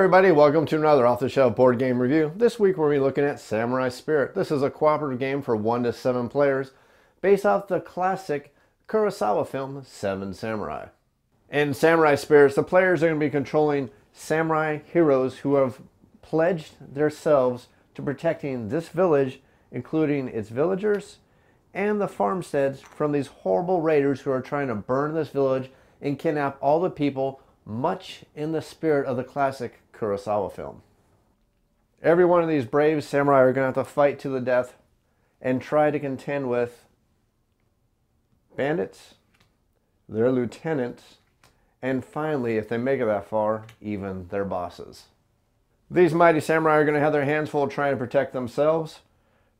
everybody, welcome to another off-the-shelf board game review. This week we're going to be looking at Samurai Spirit. This is a cooperative game for 1 to 7 players based off the classic Kurosawa film, Seven Samurai. In Samurai Spirit, the players are going to be controlling samurai heroes who have pledged themselves to protecting this village, including its villagers and the farmsteads from these horrible raiders who are trying to burn this village and kidnap all the people, much in the spirit of the classic Kurosawa film. Every one of these brave samurai are going to have to fight to the death and try to contend with bandits, their lieutenants, and finally, if they make it that far, even their bosses. These mighty samurai are going to have their hands full trying to protect themselves,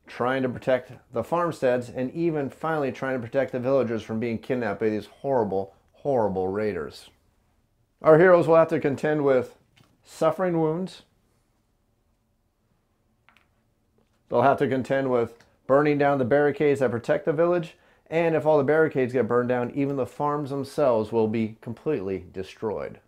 trying to protect the farmsteads, and even finally trying to protect the villagers from being kidnapped by these horrible, horrible raiders. Our heroes will have to contend with suffering wounds. They'll have to contend with burning down the barricades that protect the village, and if all the barricades get burned down, even the farms themselves will be completely destroyed.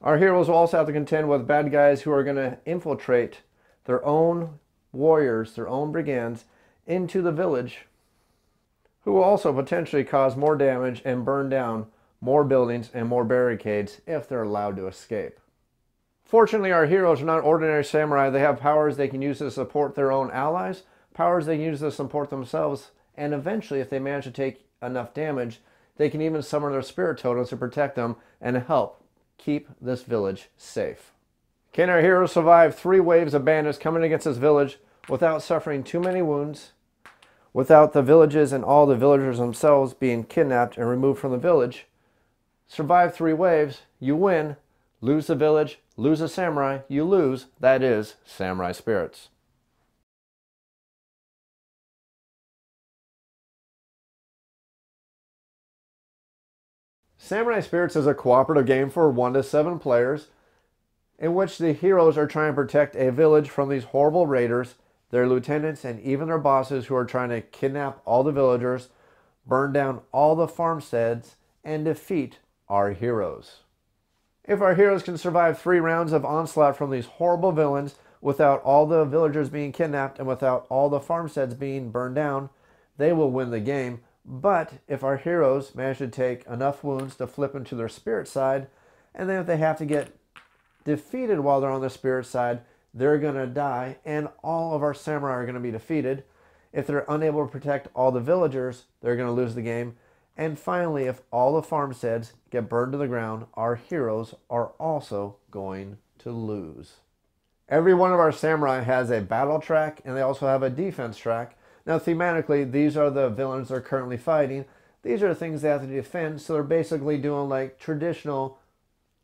Our heroes will also have to contend with bad guys who are going to infiltrate their own warriors, their own brigands, into the village, who will also potentially cause more damage and burn down more buildings and more barricades if they're allowed to escape. Fortunately, our heroes are not ordinary samurai. They have powers they can use to support their own allies, powers they can use to support themselves, and eventually, if they manage to take enough damage, they can even summon their spirit totems to protect them and help keep this village safe. Can our heroes survive 3 waves of bandits coming against this village without suffering too many wounds, without the villages and all the villagers themselves being kidnapped and removed from the village? Survive 3 waves, you win. Lose the village, lose a samurai, you lose. That is Samurai Spirits. Samurai Spirits is a cooperative game for 1 to 7 players in which the heroes are trying to protect a village from these horrible raiders, their lieutenants, and even their bosses who are trying to kidnap all the villagers, burn down all the farmsteads, and defeat our heroes. If our heroes can survive 3 rounds of onslaught from these horrible villains without all the villagers being kidnapped and without all the farmsteads being burned down, they will win the game. But if our heroes manage to take enough wounds to flip into their spirit side, and then if they have to get defeated while they're on the spirit side, they're going to die and all of our samurai are going to be defeated. If they're unable to protect all the villagers, they're going to lose the game. And finally, if all the farmsteads get burned to the ground, our heroes are also going to lose. Every one of our samurai has a battle track, and they also have a defense track. Now, thematically, these are the villains they're currently fighting. These are the things they have to defend, so they're basically doing like traditional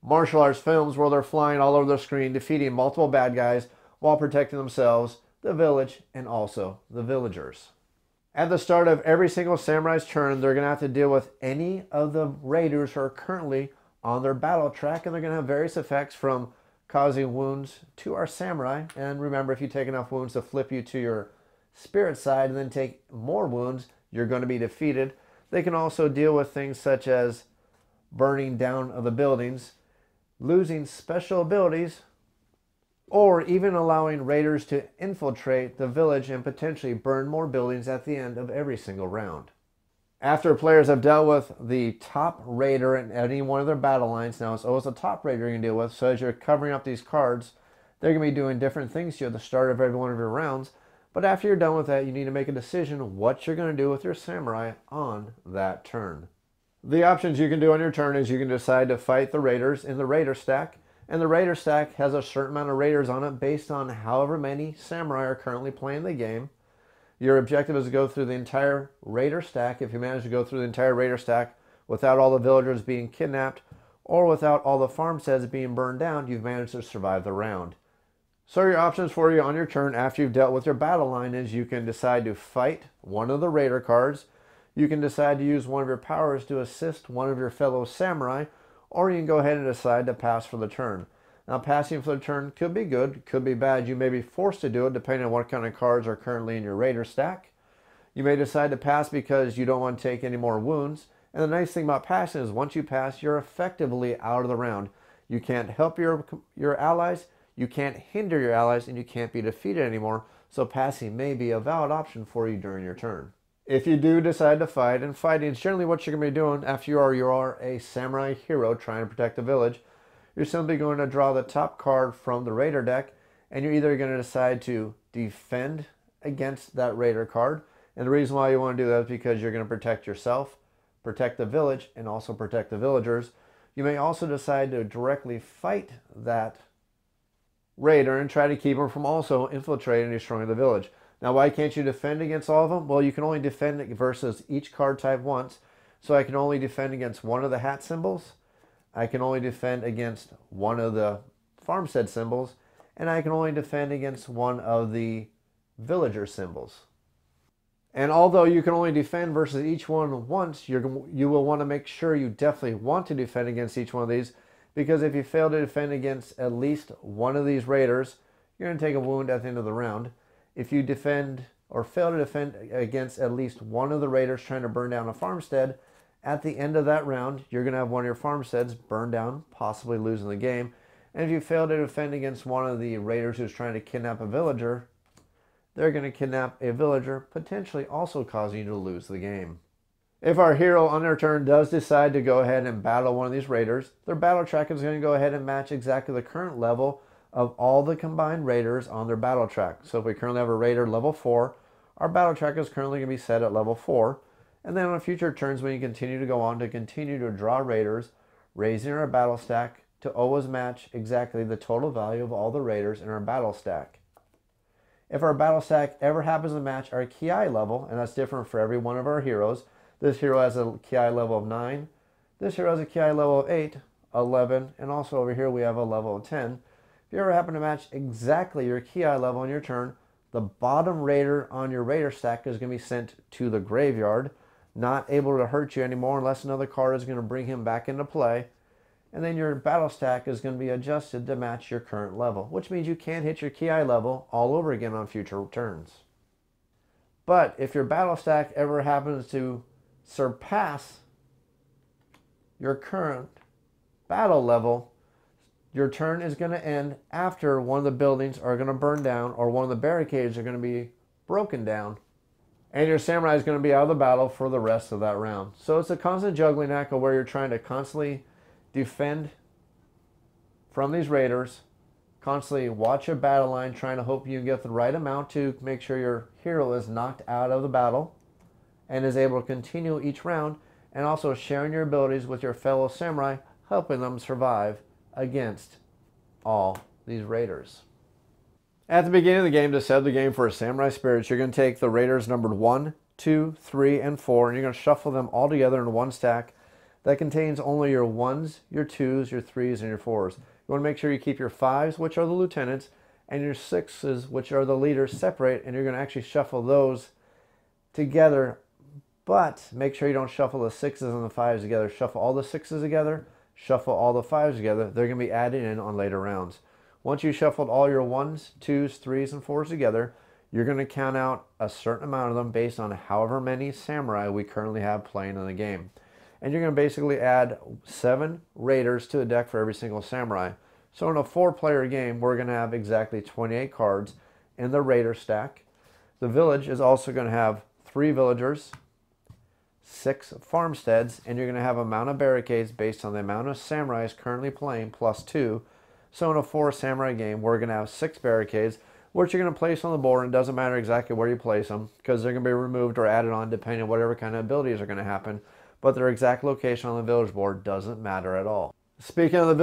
martial arts films where they're flying all over the screen, defeating multiple bad guys while protecting themselves, the village, and also the villagers. At the start of every single samurai's turn, they're going to have to deal with any of the raiders who are currently on their battle track, and they're going to have various effects from causing wounds to our samurai. And remember, if you take enough wounds to flip you to your spirit side and then take more wounds, you're going to be defeated. They can also deal with things such as burning down of the buildings, losing special abilities, or even allowing raiders to infiltrate the village and potentially burn more buildings at the end of every single round. After players have dealt with the top raider in any one of their battle lines, now it's always the top raider you can deal with, so as you're covering up these cards, they're going to be doing different things to you at the start of every one of your rounds, but after you're done with that, you need to make a decision what you're going to do with your samurai on that turn. The options you can do on your turn is you can decide to fight the raiders in the raider stack, and the raider stack has a certain amount of raiders on it based on however many samurai are currently playing the game. Your objective is to go through the entire raider stack. If you manage to go through the entire raider stack without all the villagers being kidnapped or without all the farmsteads being burned down, you've managed to survive the round. So your options for you on your turn after you've dealt with your battle line is you can decide to fight one of the raider cards, you can decide to use one of your powers to assist one of your fellow samurai, or you can go ahead and decide to pass for the turn. Now, passing for the turn could be good, could be bad. You may be forced to do it depending on what kind of cards are currently in your raider stack. You may decide to pass because you don't want to take any more wounds. And the nice thing about passing is once you pass, you're effectively out of the round. You can't help your allies, you can't hinder your allies, and you can't be defeated anymore, so passing may be a valid option for you during your turn. If you do decide to fight, and fighting is generally what you're going to be doing after you are a samurai hero trying to protect the village, you're simply going to draw the top card from the raider deck, and you're either going to decide to defend against that raider card. And the reason why you want to do that is because you're going to protect yourself, protect the village, and also protect the villagers. You may also decide to directly fight that raider and try to keep them from also infiltrating and destroying the village. Now, why can't you defend against all of them? Well, you can only defend versus each card type once. So I can only defend against one of the hat symbols. I can only defend against one of the farmstead symbols. And I can only defend against one of the villager symbols. And although you can only defend versus each one once, you will want to make sure you definitely want to defend against each one of these, because if you fail to defend against at least one of these raiders, you're going to take a wound at the end of the round. If you defend or fail to defend against at least one of the raiders trying to burn down a farmstead, at the end of that round, you're going to have one of your farmsteads burned down, possibly losing the game. And if you fail to defend against one of the raiders who's trying to kidnap a villager, they're going to kidnap a villager, potentially also causing you to lose the game. If our hero on their turn does decide to go ahead and battle one of these raiders, their battle track is going to go ahead and match exactly the current level of all the combined raiders on their battle track. So if we currently have a raider level 4, our battle track is currently going to be set at level 4. And then on future turns, when you continue to go on to continue to draw raiders, raising our battle stack to always match exactly the total value of all the raiders in our battle stack. If our battle stack ever happens to match our ki level, and that's different for every one of our heroes, this hero has a ki level of 9, this hero has a ki level of 8, 11, and also over here we have a level of 10. If you ever happen to match exactly your ki level on your turn, the bottom raider on your raider stack is going to be sent to the graveyard, not able to hurt you anymore unless another card is going to bring him back into play. And then your battle stack is going to be adjusted to match your current level, which means you can't hit your ki level all over again on future turns. But if your battle stack ever happens to surpass your current battle level, your turn is going to end after one of the buildings are going to burn down or one of the barricades are going to be broken down, and your samurai is going to be out of the battle for the rest of that round. So it's a constant juggling act of where you're trying to constantly defend from these raiders, constantly watch your battle line, trying to hope you get the right amount to make sure your hero is knocked out of the battle and is able to continue each round, and also sharing your abilities with your fellow samurai, helping them survive against all these raiders. At the beginning of the game, to set the game for a samurai spirits, you're going to take the raiders numbered 1, 2, 3, and 4, and you're going to shuffle them all together in one stack that contains only your 1s, your 2s, your 3s, and your 4s. You want to make sure you keep your 5s, which are the lieutenants, and your 6s, which are the leaders, separate, and you're going to actually shuffle those together, but make sure you don't shuffle the 6s and the 5s together. Shuffle all the 6s together, shuffle all the 5s together. They're going to be added in on later rounds. Once you shuffled all your 1s, 2s, 3s, and 4s together, you're going to count out a certain amount of them based on however many samurai we currently have playing in the game. And you're going to basically add 7 raiders to the deck for every single samurai. So in a 4-player game, we're going to have exactly 28 cards in the raider stack. The village is also going to have 3 villagers, 6 farmsteads, and you're going to have amount of barricades based on the amount of samurais currently playing plus 2. So in a 4 samurai game, we're going to have 6 barricades, which you're going to place on the board, and it doesn't matter exactly where you place them, because they're going to be removed or added on depending on whatever kind of abilities are going to happen. But their exact location on the village board doesn't matter at all. Speaking of the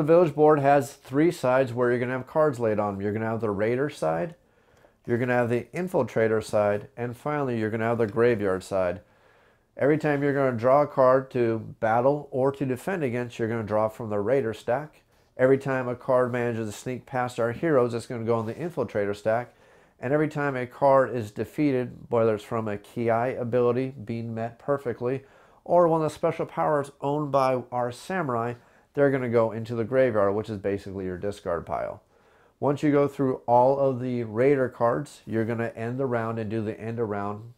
village board has 3 sides where you're going to have cards laid on them. You're going to have the raider side, you're going to have the infiltrator side, and finally you're going to have the graveyard side. Every time you're going to draw a card to battle or to defend against, you're going to draw from the raider stack. Every time a card manages to sneak past our heroes, it's going to go in the infiltrator stack. And every time a card is defeated, whether it's from a ki ability being met perfectly, or one of the special powers owned by our samurai, they're going to go into the graveyard, which is basically your discard pile. Once you go through all of the raider cards, you're going to end the round and do the end of round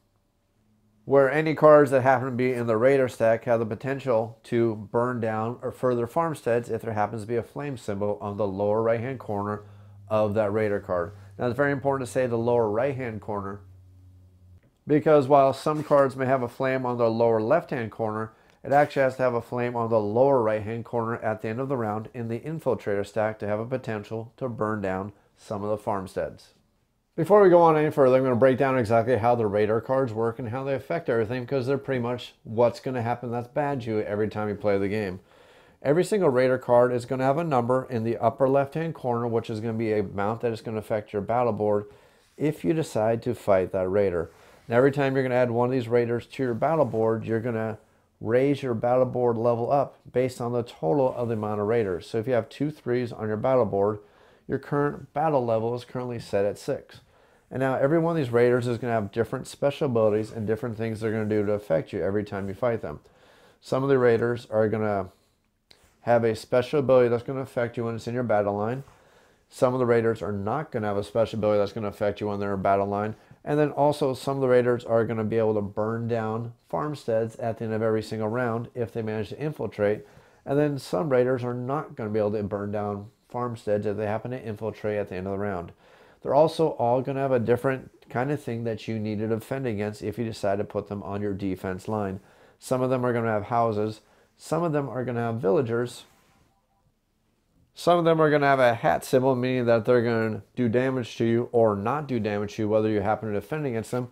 where any cards that happen to be in the raider stack have the potential to burn down or further farmsteads if there happens to be a flame symbol on the lower right hand corner of that raider card. Now it's very important to say the lower right hand corner, because while some cards may have a flame on the lower left hand corner, it actually has to have a flame on the lower right hand corner at the end of the round in the infiltrator stack to have a potential to burn down some of the farmsteads. Before we go on any further, I'm going to break down exactly how the radar cards work and how they affect everything, because they're pretty much what's going to happen that's bad to you every time you play the game. Every single radar card is going to have a number in the upper left-hand corner, which is going to be a amount that is going to affect your battle board if you decide to fight that raider. Now, every time you're going to add one of these raiders to your battle board, you're going to raise your battle board level up based on the total of the amount of raiders. So if you have 2 3s on your battle board, your current battle level is currently set at 6. And now every one of these raiders is going to have different special abilities and different things they're going to do to affect you every time you fight them. Some of the raiders are going to have a special ability that's going to affect you when it's in your battle line. Some of the raiders are not going to have a special ability that's going to affect you when they're in battle line. And then also some of the raiders are going to be able to burn down farmsteads at the end of every single round if they manage to infiltrate. And then some raiders are not going to be able to burn down farmsteads if they happen to infiltrate at the end of the round. They're also all going to have a different kind of thing that you need to defend against if you decide to put them on your defense line. Some of them are going to have houses. Some of them are going to have villagers. Some of them are going to have a hat symbol, meaning that they're going to do damage to you or not do damage to you, whether you happen to defend against them.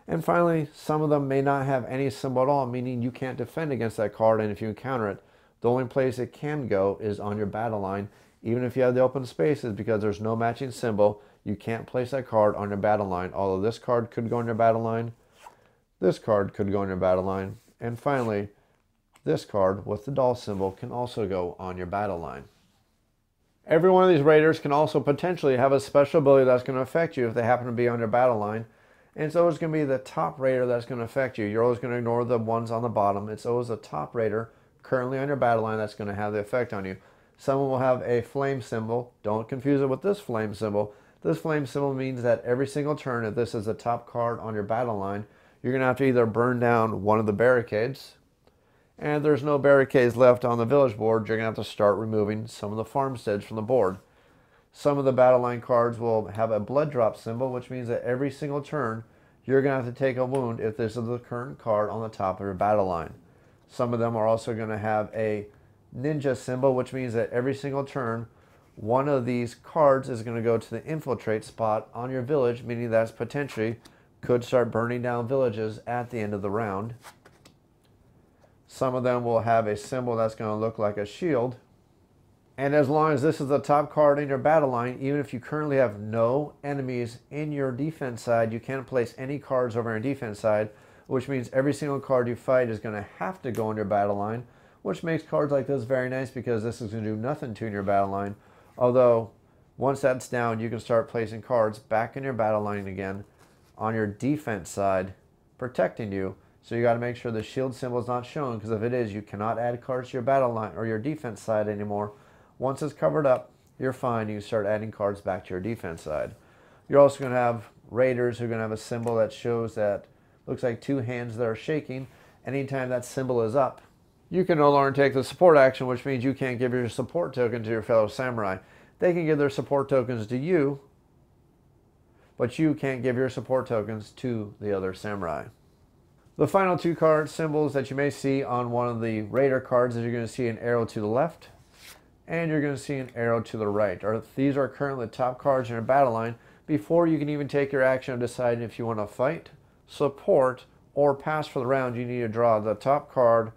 And finally, some of them may not have any symbol at all, meaning you can't defend against that card, and if you encounter it, the only place it can go is on your battle line. Even if you have the open spaces, because there's no matching symbol, you can't place that card on your battle line. Although this card could go on your battle line, this card could go on your battle line, and finally, this card with the doll symbol can also go on your battle line. Every one of these raiders can also potentially have a special ability that's going to affect you if they happen to be on your battle line. And it's always going to be the top raider that's going to affect you. You're always going to ignore the ones on the bottom. It's always the top raider currently on your battle line that's going to have the effect on you. Someone will have a flame symbol. Don't confuse it with this flame symbol. This flame symbol means that every single turn, if this is the top card on your battle line, you're going to have to either burn down one of the barricades, and if there's no barricades left on the village board, you're going to have to start removing some of the farmsteads from the board. Some of the battle line cards will have a blood drop symbol, which means that every single turn, you're going to have to take a wound if this is the current card on the top of your battle line. Some of them are also going to have a ninja symbol, which means that every single turn, one of these cards is going to go to the infiltrate spot on your village, meaning that's potentially could start burning down villages at the end of the round. Some of them will have a symbol that's going to look like a shield. And as long as this is the top card in your battle line, even if you currently have no enemies in your defense side, you can't place any cards over your defense side, which means every single card you fight is going to have to go on your battle line, which makes cards like this very nice because this is going to do nothing to in your battle line. Although, once that's down, you can start placing cards back in your battle line again on your defense side, protecting you. So you got to make sure the shield symbol is not shown, because if it is, you cannot add cards to your battle line or your defense side anymore. Once it's covered up, you're fine. You can start adding cards back to your defense side. You're also going to have raiders who are going to have a symbol that shows that looks like 2 hands that are shaking. Anytime that symbol is up, you can no longer take the support action, which means you can't give your support token to your fellow samurai. They can give their support tokens to you, but you can't give your support tokens to the other samurai. The final 2 card symbols that you may see on one of the raider cards is you're going to see an arrow to the left and you're going to see an arrow to the right. These are currently the top cards in your battle line before you can even take your action of deciding if you want to fight, support, or pass for the round. You need to draw the top card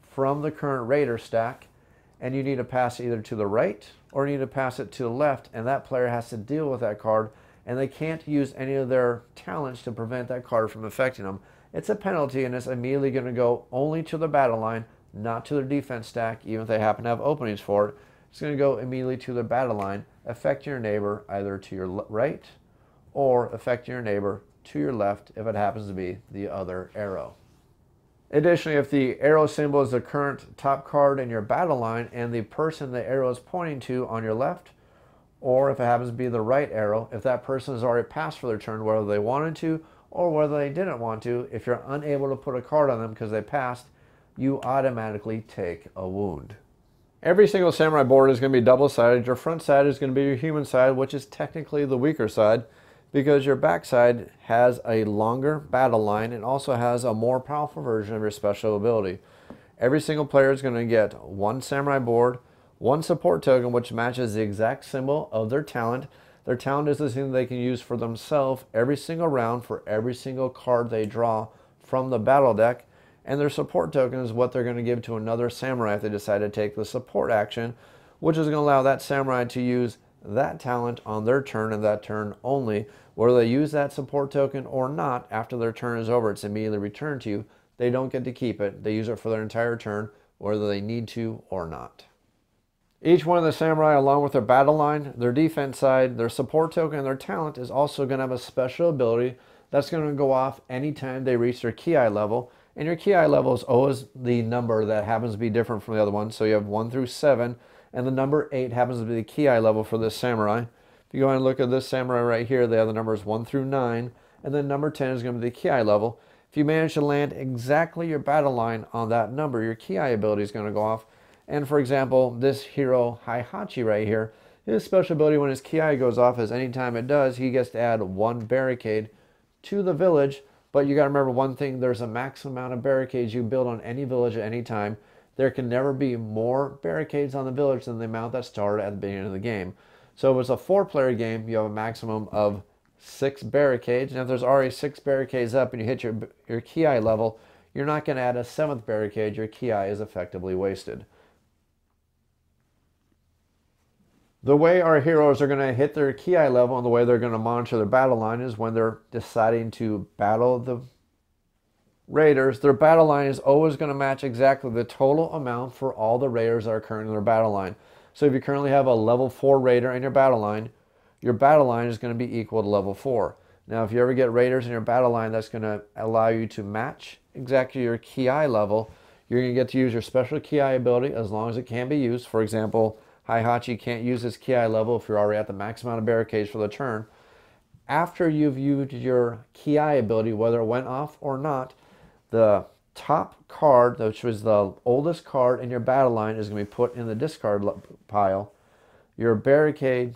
from the current raider stack, and you need to pass it either to the right or you need to pass it to the left, and that player has to deal with that card, and they can't use any of their talents to prevent that card from affecting them. It's a penalty, and it's immediately going to go only to the battle line, not to their defense stack, even if they happen to have openings for it. It's going to go immediately to the battle line, affecting your neighbor either to your right or affecting your neighbor to your left if it happens to be the other arrow. Additionally, if the arrow symbol is the current top card in your battle line and the person the arrow is pointing to on your left, or if it happens to be the right arrow, if that person has already passed for their turn, whether they wanted to or whether they didn't want to. If you're unable to put a card on them because they passed, you automatically take a wound. Every single samurai board is going to be double-sided. Your front side is going to be your human side, which is technically the weaker side, because your back side has a longer battle line and also has a more powerful version of your special ability. Every single player is going to get one samurai board, one support token, which matches the exact symbol of their talent. Their talent is the thing they can use for themselves every single round for every single card they draw from the battle deck. And their support token is what they're going to give to another samurai if they decide to take the support action, which is going to allow that samurai to use that talent on their turn and that turn only. Whether they use that support token or not, after their turn is over, it's immediately returned to you. They don't get to keep it. They use it for their entire turn, whether they need to or not. Each one of the samurai, along with their battle line, their defense side, their support token, and their talent, is also going to have a special ability that's going to go off anytime they reach their ki level. And your ki level is always the number that happens to be different from the other ones. So you have 1 through 7, and the number 8 happens to be the ki level for this samurai. If you go ahead and look at this samurai right here, they have the numbers 1 through 9, and then number 10 is going to be the ki level. If you manage to land exactly your battle line on that number, your ki ability is going to go off. And for example, this hero Heihachi right here, his special ability when his ki goes off is anytime it does, he gets to add 1 barricade to the village. But you got to remember one thing, there's a maximum amount of barricades you build on any village at any time. There can never be more barricades on the village than the amount that started at the beginning of the game. So if it's a 4-player game, you have a maximum of 6 barricades. And if there's already 6 barricades up and you hit your ki level, you're not going to add a 7th barricade. Your ki is effectively wasted. The way our heroes are going to hit their ki level and the way they're going to monitor their battle line is when they're deciding to battle the raiders. Their battle line is always going to match exactly the total amount for all the raiders that are currently in their battle line. So if you currently have a level 4 raider in your battle line is going to be equal to level 4. Now, if you ever get raiders in your battle line, that's going to allow you to match exactly your ki level. You're going to get to use your special ki ability as long as it can be used. For example, Heihachi can't use his ki level if you're already at the max amount of barricades for the turn. After you've used your ki ability, whether it went off or not, the top card, which was the oldest card in your battle line, is going to be put in the discard pile. Your battle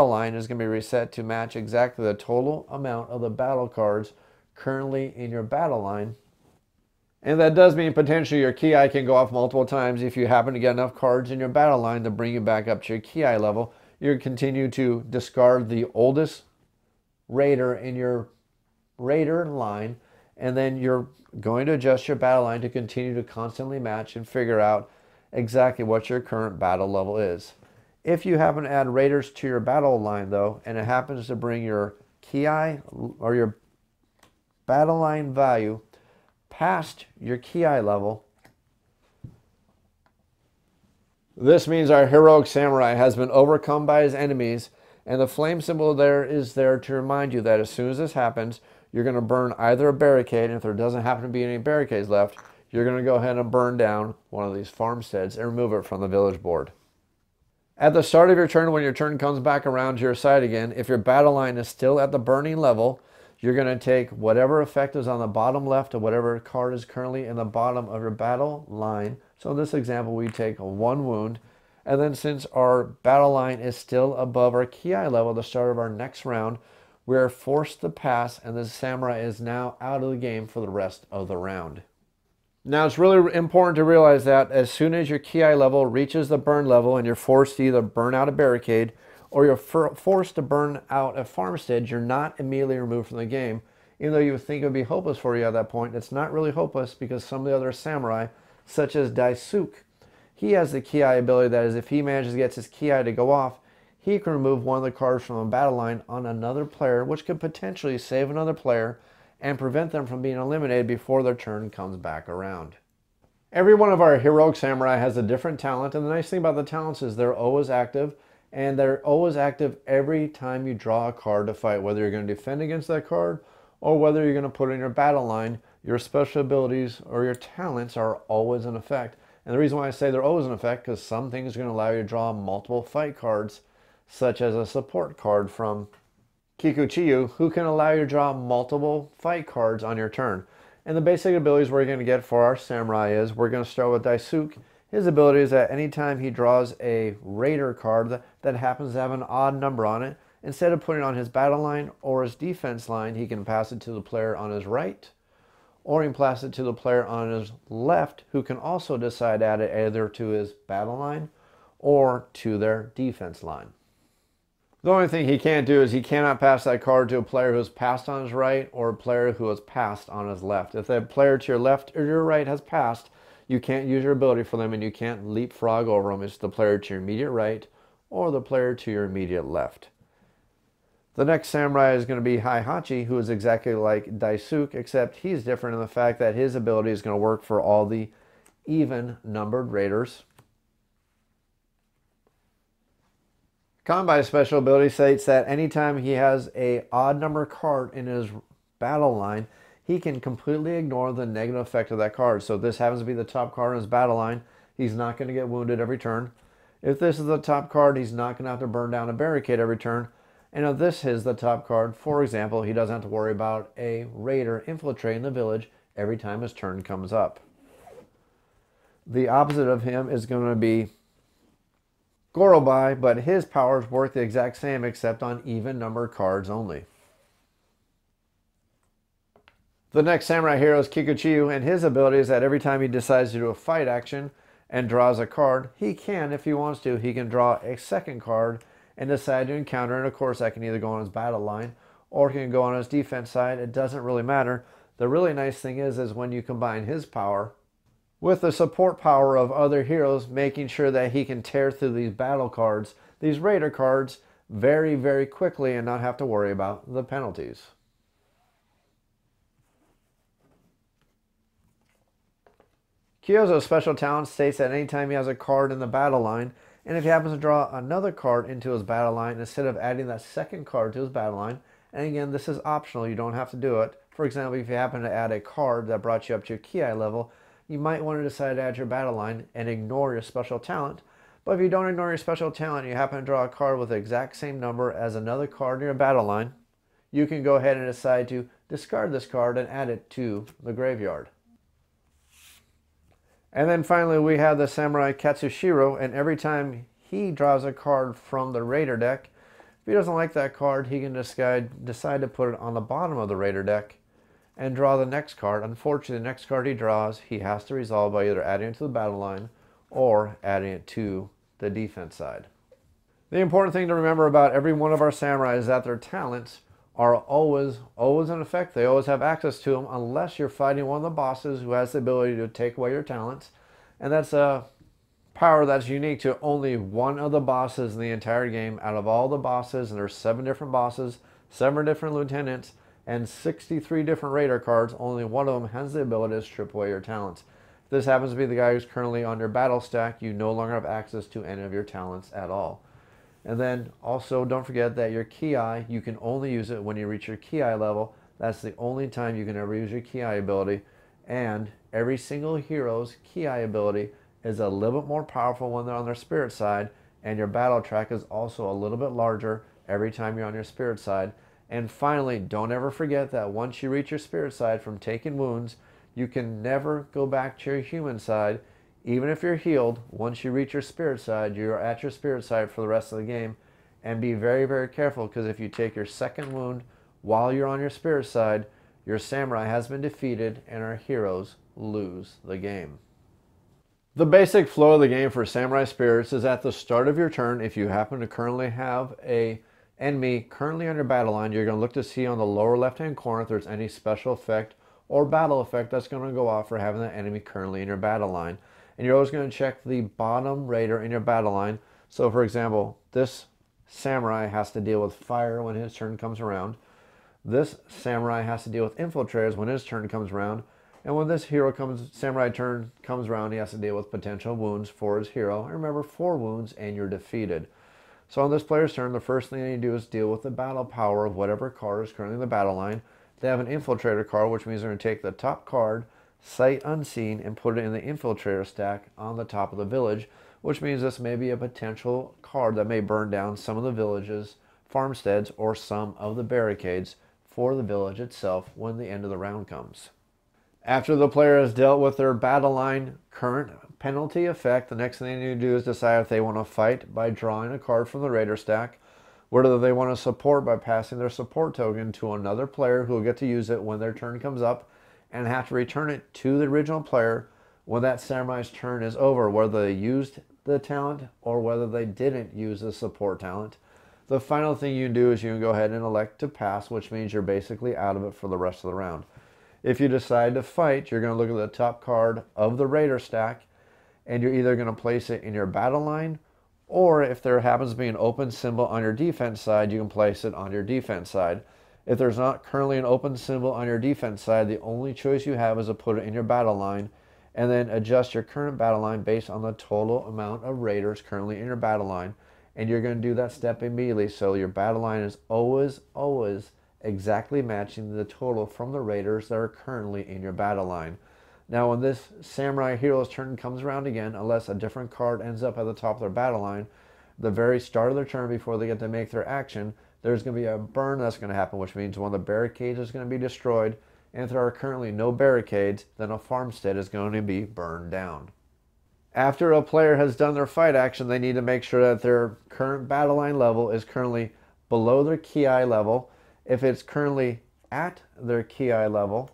line is going to be reset to match exactly the total amount of the battle cards currently in your battle line. And that does mean potentially your ki can go off multiple times. If you happen to get enough cards in your battle line to bring you back up to your ki level, you continue to discard the oldest raider in your raider line, and then you're going to adjust your battle line to continue to constantly match and figure out exactly what your current battle level is. If you happen to add raiders to your battle line, though, and it happens to bring your ki or your battle line value past your ki level, this means our heroic samurai has been overcome by his enemies, and the flame symbol there is there to remind you that as soon as this happens, you're going to burn either a barricade, and if there doesn't happen to be any barricades left, you're going to go ahead and burn down one of these farmsteads and remove it from the village board. At the start of your turn, when your turn comes back around to your side again, if your battle line is still at the burning level, you're going to take whatever effect is on the bottom left of whatever card is currently in the bottom of your battle line. So in this example, we take 1 wound. And then since our battle line is still above our ki level at the start of our next round, we are forced to pass, and the samurai is now out of the game for the rest of the round. Now, it's really important to realize that as soon as your ki level reaches the burn level and you're forced to either burn out a barricade or you're forced to burn out a farmstead, you're not immediately removed from the game. Even though you would think it would be hopeless for you at that point, it's not really hopeless, because some of the other samurai, such as Daisuke, he has the ki ability that is, if he manages to get his ki to go off, he can remove one of the cards from a battle line on another player, which could potentially save another player and prevent them from being eliminated before their turn comes back around. Every one of our heroic samurai has a different talent, and the nice thing about the talents is they're always active, and they're always active every time you draw a card to fight, whether you're going to defend against that card or whether you're going to put it in your battle line. Your special abilities or your talents are always in effect. And the reason why I say they're always in effect, because some things are going to allow you to draw multiple fight cards, such as a support card from Kikuchiyu, who can allow you to draw multiple fight cards on your turn. And the basic abilities we're going to get for our samurai is, we're going to start with Daisuke. His ability is that anytime he draws a raider card that happens to have an odd number on it, instead of putting it on his battle line or his defense line, he can pass it to the player on his right, or he can pass it to the player on his left, who can also decide to add it either to his battle line or to their defense line. The only thing he can't do is he cannot pass that card to a player who has passed on his right or a player who has passed on his left. If the player to your left or your right has passed, you can't use your ability for them and you can't leapfrog over them. It's the player to your immediate right or the player to your immediate left. The next samurai is going to be Heihachi, who is exactly like Daisuke, except he's different in the fact that his ability is going to work for all the even-numbered raiders. Combat special ability states that anytime he has an odd number card in his battle line, he can completely ignore the negative effect of that card. So if this happens to be the top card in his battle line, he's not going to get wounded every turn. If this is the top card, he's not going to have to burn down a barricade every turn. And if this is the top card, for example, he doesn't have to worry about a raider infiltrating the village every time his turn comes up. The opposite of him is going to be Gorobai, but his powers work the exact same except on even numbered cards only. The next samurai hero is Kikuchiyu, and his ability is that every time he decides to do a fight action and draws a card, he can, if he wants to, he can draw a second card and decide to encounter, and of course that can either go on his battle line or it can go on his defense side. It doesn't really matter. The really nice thing is when you combine his power with the support power of other heroes, making sure that he can tear through these battle cards, these raider cards, very, very quickly and not have to worry about the penalties. Kyozo's special talent states that anytime he has a card in the battle line, and if he happens to draw another card into his battle line, instead of adding that second card to his battle line, and again, this is optional, you don't have to do it. For example, if you happen to add a card that brought you up to your Ki level, you might want to decide to add your battle line and ignore your special talent. But if you don't ignore your special talent, you happen to draw a card with the exact same number as another card in your battle line, you can go ahead and decide to discard this card and add it to the graveyard. And then finally we have the Samurai Katsushiro, and every time he draws a card from the Raider deck, if he doesn't like that card, he can decide to put it on the bottom of the Raider deck and draw the next card. Unfortunately, the next card he draws, he has to resolve by either adding it to the battle line or adding it to the defense side. The important thing to remember about every one of our samurai is that their talents are always in effect. They always have access to them unless you're fighting one of the bosses who has the ability to take away your talents. And that's a power that's unique to only one of the bosses in the entire game. Out of all the bosses, and there's 7 different bosses, 7 different lieutenants, and 63 different raider cards, only one of them has the ability to strip away your talents. If this happens to be the guy who's currently on your battle stack, you no longer have access to any of your talents at all. And then also don't forget that your Ki, you can only use it when you reach your Ki level. That's the only time you can ever use your Ki ability. And every single hero's Ki ability is a little bit more powerful when they're on their spirit side, and your battle track is also a little bit larger every time you're on your spirit side. And finally, don't ever forget that once you reach your spirit side from taking wounds, you can never go back to your human side. Even if you're healed, once you reach your spirit side, you're at your spirit side for the rest of the game. And be very, very careful, because if you take your second wound while you're on your spirit side, your samurai has been defeated and our heroes lose the game. The basic flow of the game for Samurai Spirits is at the start of your turn, if you happen to currently have an enemy currently on your battle line, you're going to look to see on the lower left hand corner if there's any special effect or battle effect that's going to go off for having that enemy currently in your battle line. And you're always going to check the bottom raider in your battle line. So for example, this samurai has to deal with fire when his turn comes around. This samurai has to deal with infiltrators when his turn comes around. And when this samurai turn comes around, he has to deal with potential wounds for his hero. And remember, 4 wounds and you're defeated. So on this player's turn, the first thing they do is deal with the battle power of whatever card is currently in the battle line. They have an infiltrator card, which means they're going to take the top card, sight unseen, and put it in the infiltrator stack on the top of the village, which means this may be a potential card that may burn down some of the villages farmsteads or some of the barricades for the village itself when the end of the round comes. After the player has dealt with their battle line current penalty effect, the next thing they need to do is decide if they want to fight by drawing a card from the raider stack, whether they want to support by passing their support token to another player who will get to use it when their turn comes up and have to return it to the original player when that samurai's turn is over, whether they used the talent or whether they didn't use the support talent. The final thing you can do is you can go ahead and elect to pass, which means you're basically out of it for the rest of the round. If you decide to fight, you're going to look at the top card of the raider stack, and you're either going to place it in your battle line, or if there happens to be an open symbol on your defense side, you can place it on your defense side. If there's not currently an open symbol on your defense side, the only choice you have is to put it in your battle line, and then adjust your current battle line based on the total amount of raiders currently in your battle line. And you're going to do that step immediately, so your battle line is always exactly matching the total from the raiders that are currently in your battle line. Now when this samurai hero's turn comes around again, unless a different card ends up at the top of their battle line, the very start of their turn before they get to make their action, there's going to be a burn that's going to happen, which means one of the barricades is going to be destroyed, and if there are currently no barricades, then a farmstead is going to be burned down. After a player has done their fight action, they need to make sure that their current battle line level is currently below their ki level. If it's currently at their ki level,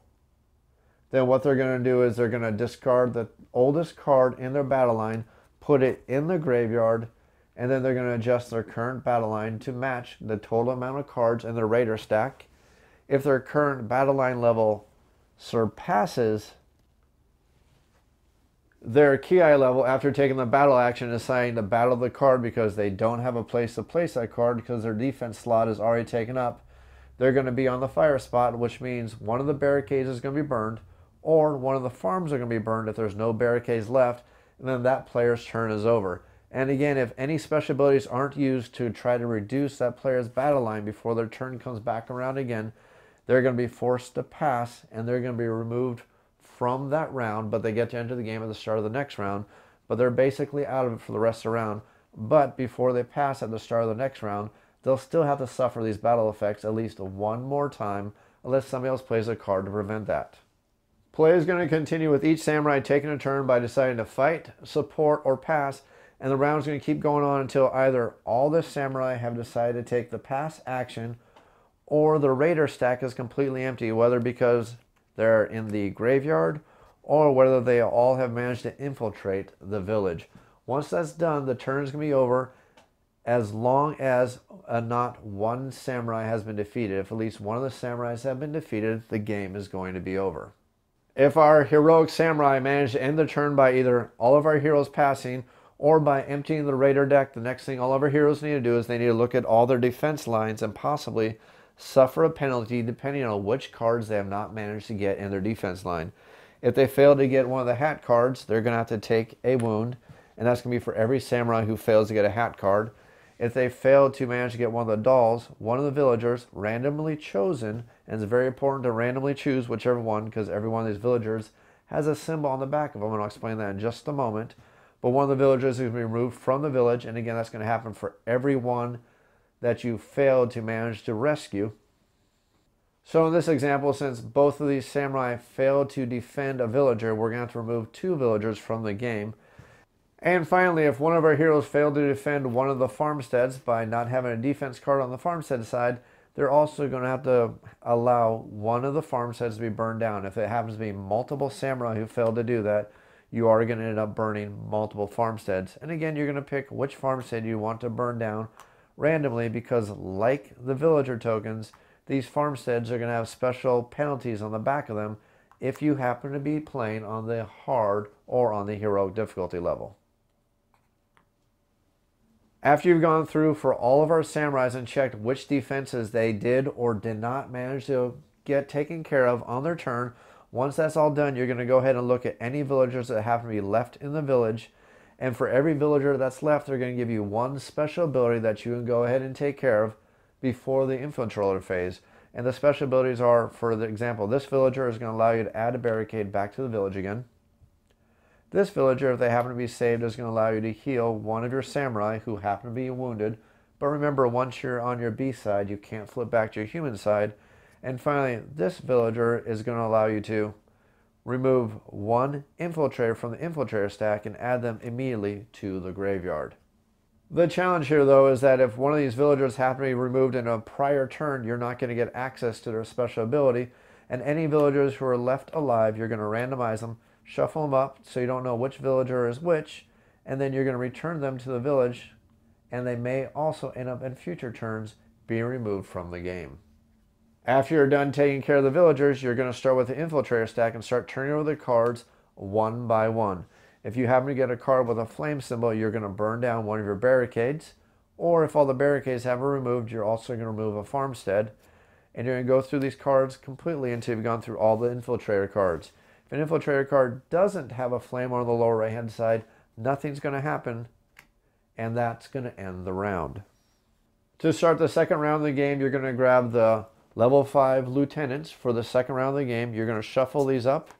then what they're going to do is they're going to discard the oldest card in their battle line, put it in the graveyard, and then they're going to adjust their current battle line to match the total amount of cards in their raider stack. If their current battle line level surpasses their ki level after taking the battle action and deciding to battle the card because they don't have a place to place that card because their defense slot is already taken up, they're going to be on the fire spot, which means one of the barricades is going to be burned, or one of the farms are going to be burned if there's no barricades left, and then that player's turn is over. And again, if any special abilities aren't used to try to reduce that player's battle line before their turn comes back around again, they're going to be forced to pass, and they're going to be removed from that round, but they get to enter the game at the start of the next round, but they're basically out of it for the rest of the round. But before they pass at the start of the next round, they'll still have to suffer these battle effects at least one more time, unless somebody else plays a card to prevent that. Play is going to continue with each samurai taking a turn by deciding to fight, support, or pass, and the round is going to keep going on until either all the samurai have decided to take the pass action, or the raider stack is completely empty, whether because they're in the graveyard or whether they all have managed to infiltrate the village. Once that's done, the turn is going to be over as long as not one samurai has been defeated. If at least one of the samurais have been defeated, the game is going to be over. If our heroic samurai manage to end the turn by either all of our heroes passing or by emptying the raider deck, the next thing all of our heroes need to do is they need to look at all their defense lines and possibly suffer a penalty depending on which cards they have not managed to get in their defense line. If they fail to get one of the hat cards, they're going to have to take a wound, and that's going to be for every samurai who fails to get a hat card. If they fail to manage to get one of the dolls, one of the villagers randomly chosen, and it's very important to randomly choose whichever one, because every one of these villagers has a symbol on the back of them, and I'll explain that in just a moment. But one of the villagers is going to be removed from the village, and again, that's going to happen for everyone that you failed to manage to rescue. So in this example, since both of these samurai failed to defend a villager, we're going to have to remove 2 villagers from the game. And finally, if one of our heroes failed to defend one of the farmsteads by not having a defense card on the farmstead side, they're also going to have to allow one of the farmsteads to be burned down. If it happens to be multiple samurai who failed to do that, you are going to end up burning multiple farmsteads. And again, you're going to pick which farmstead you want to burn down randomly, because like the villager tokens, these farmsteads are going to have special penalties on the back of them if you happen to be playing on the hard or on the heroic difficulty level. After you've gone through for all of our samurais and checked which defenses they did or did not manage to get taken care of on their turn, once that's all done, you're going to go ahead and look at any villagers that happen to be left in the village. And for every villager that's left, they're going to give you one special ability that you can go ahead and take care of before the infiltrator phase. And the special abilities are, for the example, this villager is going to allow you to add a barricade back to the village again. This villager, if they happen to be saved, is going to allow you to heal one of your samurai who happen to be wounded But remember, once you're on your beast side, you can't flip back to your human side. And finally, this villager is going to allow you to remove one infiltrator from the infiltrator stack and add them immediately to the graveyard. The challenge here, though, is that if one of these villagers happen to be removed in a prior turn, you're not going to get access to their special ability. And any villagers who are left alive, you're going to randomize them, shuffle them up so you don't know which villager is which, and then you're going to return them to the village, and they may also end up in future turns being removed from the game. After you're done taking care of the villagers, you're going to start with the infiltrator stack and start turning over the cards one by one. If you happen to get a card with a flame symbol, you're going to burn down one of your barricades. Or if all the barricades have been removed, you're also going to remove a farmstead. And you're going to go through these cards completely until you've gone through all the infiltrator cards. If an infiltrator card doesn't have a flame on the lower right hand side, nothing's going to happen, and that's going to end the round. To start the second round of the game, you're going to grab the level 5 lieutenants for the second round of the game. You're going to shuffle these up,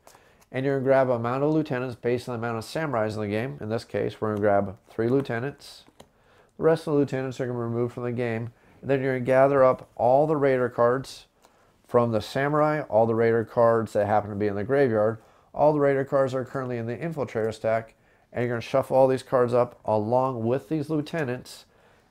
and you're going to grab an amount of lieutenants based on the amount of samurais in the game. In this case, we're going to grab 3 lieutenants. The rest of the lieutenants are going to be removed from the game. And then you're going to gather up all the raider cards from the samurai, all the raider cards that happen to be in the graveyard. All the raider cards are currently in the infiltrator stack. And you're going to shuffle all these cards up along with these lieutenants.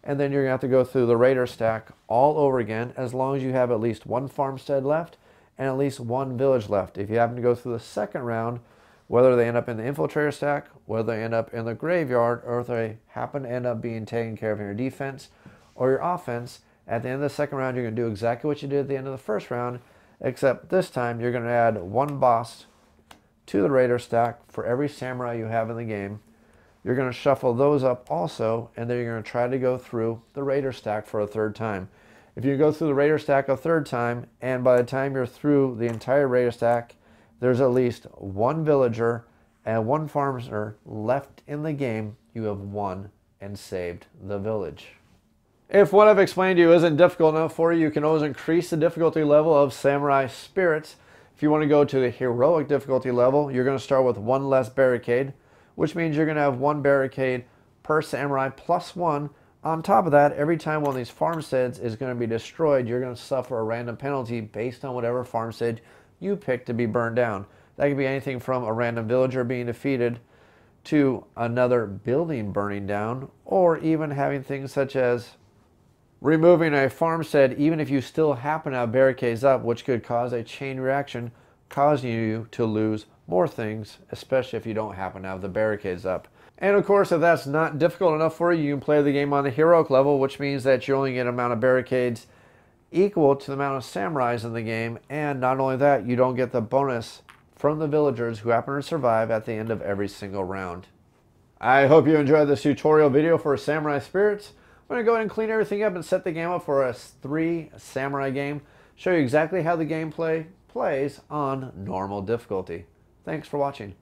And then you're going to have to go through the raider stack all over again, as long as you have at least one farmstead left and at least one village left. If you happen to go through the second round, whether they end up in the infiltrator stack, whether they end up in the graveyard, or if they happen to end up being taken care of in your defense or your offense, at the end of the second round, you're going to do exactly what you did at the end of the first round, except this time you're going to add one boss to the raider stack for every samurai you have in the game. You're going to shuffle those up also, and then you're going to try to go through the raider stack for a third time. If you go through the raider stack a third time, and by the time you're through the entire raider stack, there's at least one villager and one farmer left in the game, you have won and saved the village. If what I've explained to you isn't difficult enough for you, you can always increase the difficulty level of Samurai Spirits. If you want to go to the heroic difficulty level, you're going to start with one less barricade, which means you're going to have one barricade per samurai plus one. On top of that, every time one of these farmsteads is going to be destroyed, you're going to suffer a random penalty based on whatever farmstead you pick to be burned down. That could be anything from a random villager being defeated to another building burning down, or even having things such as removing a farmstead even if you still happen to have barricades up, which could cause a chain reaction, causing you to lose more things, especially if you don't happen to have the barricades up. And of course, if that's not difficult enough for you, you can play the game on the heroic level, which means that you only get an amount of barricades equal to the amount of samurais in the game. And not only that, you don't get the bonus from the villagers who happen to survive at the end of every single round. I hope you enjoyed this tutorial video for Samurai Spirits. I'm going to go ahead and clean everything up and set the game up for a 3 samurai game. Show you exactly how the gameplay plays on normal difficulty. Thanks for watching.